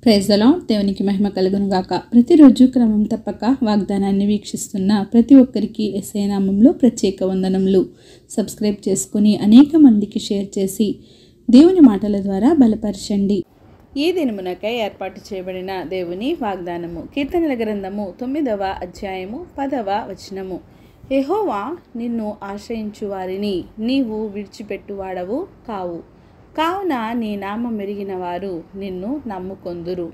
Praise the lord. దేవునికి మహిమ కలుగును గాక. ప్రతిరోజు క్రమం తప్పక వాగ్దానాన్ని వీక్షిస్తున్న ప్రతి ఒక్కరికి యేసయ్య నామములో ప్రత్యేక వందనములు. సబ్స్క్రైబ్ చేసుకుని అనేక మందికి షేర్ చేసి దేవుని మాటల ద్వారా బలపరచండి. ఈ దినమునకై ఏర్పాటు చేయబడిన దేవుని వాగ్దానము కీర్తనల గ్రంథము 9వ అధ్యాయము 10వ వచనము. యెహోవా నిన్ను ఆశ్రయించు వారిని నీవు విడిచిపెట్టువాడవు కావు, కావున నీ నామం ఎరిగిన వారు నిన్ను నమ్ముకొందురు.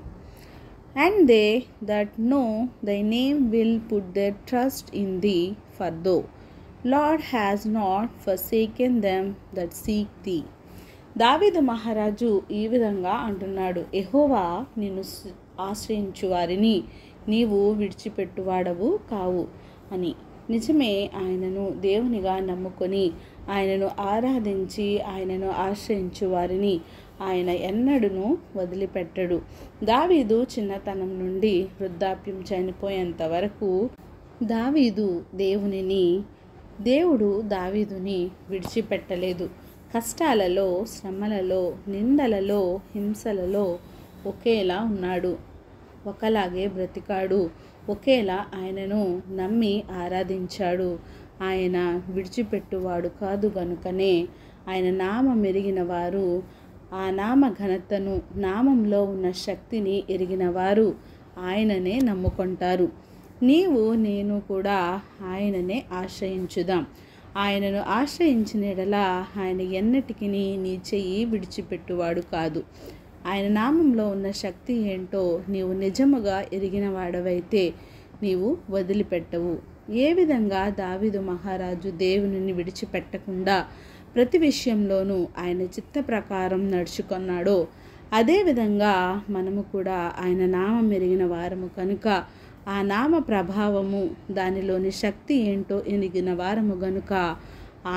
And they that know thy name will put their trust in thee, for thou Lord has not forsaken them that seek thee. దావీదు మహారాజు ఈ విధంగా అంటున్నాడు, యెహోవా నిన్ను ఆశ్రయించు వారిని నీవు విడిచిపెట్టువాడవు కావు అని. నిజమే, ఆయనను దేవునిగా నమ్ముకొని ఆయనను ఆరాధించి ఆయనను ఆశ్రయించు వారిని ఆయన ఎన్నడూను వదిలిపెట్టడు. దావీదు చిన్నతనం నుండి వృద్ధాప్యం చనిపోయేంత వరకు దేవుడు దావీదుని విడిచిపెట్టలేదు. కష్టాలలో, శ్రమలలో, నిందలలో, హింసలలో ఒకేలా ఉన్నాడు, ఒకలాగే బ్రతికాడు, ఒకేలా ఆయనను నమ్మి ఆరాధించాడు. ఆయన విడిచిపెట్టువాడు కాదు గనుకనే ఆయన నామం ఎరిగిన వారు, ఆ నామ ఘనతను, నామంలో ఉన్న శక్తిని ఎరిగిన వారు ఆయననే నమ్ముకుంటారు. నీవు నేను కూడా ఆయననే ఆశ్రయించుదాం. ఆయనను ఆశ్రయించిన యెడల ఆయన ఎన్నటికీ నీ చెయ్యి విడిచిపెట్టువాడు కాదు. ఆయన నామంలో ఉన్న శక్తి ఏంటో నీవు నిజముగా ఎరిగిన వాడవైతే నీవు వదిలిపెట్టవు. ఏ విధంగా దావీదు మహారాజు దేవునిని విడిచిపెట్టకుండా ప్రతి విషయంలోనూ ఆయన చిత్త ప్రకారం నడుచుకున్నాడో అదేవిధంగా మనము కూడా ఆయన నామం ఎరిగిన వారము కనుక, ఆ నామ ప్రభావము, దానిలోని శక్తి ఏంటో ఎరిగిన వారము గనుక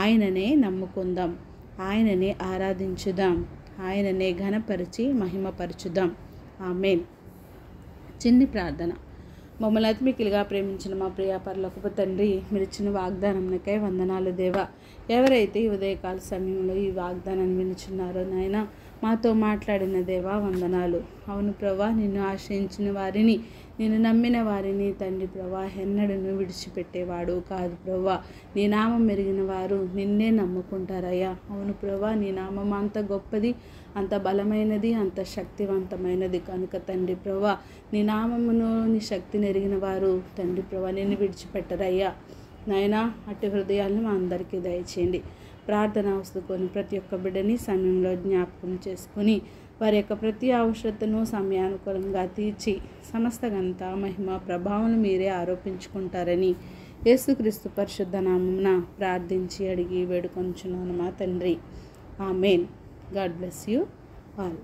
ఆయననే నమ్ముకుందాం, ఆయననే ఆరాధించుదాం, ఆయననే ఘనపరిచి మహిమపరచుదాం. ఆమేన్. చిన్ని ప్రార్థన. మమ్మల్ని అతిమికిలుగా ప్రేమించిన మా ప్రియ పరలోకపు తండ్రి, మీరు ఇచ్చిన వాగ్దానంకై వందనాలు దేవా. ఎవరైతే ఈ ఉదయకాల సమయంలో ఈ వాగ్దానాన్ని వినుచున్నారో నాయన, మాతో మాట్లాడిన దేవా వందనాలు. అవును ప్రభా, నిన్ను ఆశ్రయించిన వారిని, నిన్ను నమ్మిన వారిని తండ్రి ప్రభా ఎన్నడూ విడిచిపెట్టేవాడు కాదు ప్రభా. నీ నామం ఎరిగిన వారు నిన్నే నమ్ముకుంటారయ్యా. అవును ప్రభా, నీ నామం అంత గొప్పది, అంత బలమైనది, అంత శక్తివంతమైనది కనుక తండ్రి ప్రభా, నీ నామమును నీ శక్తిని ఎరిగిన వారు తండ్రి ప్రభా నిన్ను విడిచిపెట్టరయ్యా. నాయనా, అట్టి హృదయాలను మా అందరికీ దయచేయండి. ప్రార్థన వస్తుకొని ప్రతి ఒక్క బిడ్డని సమయంలో జ్ఞాపకం చేసుకుని వారి యొక్క ప్రతి అవసరతను సమయానుకూలంగా తీర్చి సమస్త ఘనత, మహిమ, ప్రభావం మీరే ఆరోపించుకుంటారని యేసుక్రీస్తు పరిశుద్ధ నామమున ప్రార్థించి అడిగి వేడుకొంచున్నాను మా తండ్రి. ఆమేన్. God bless you all.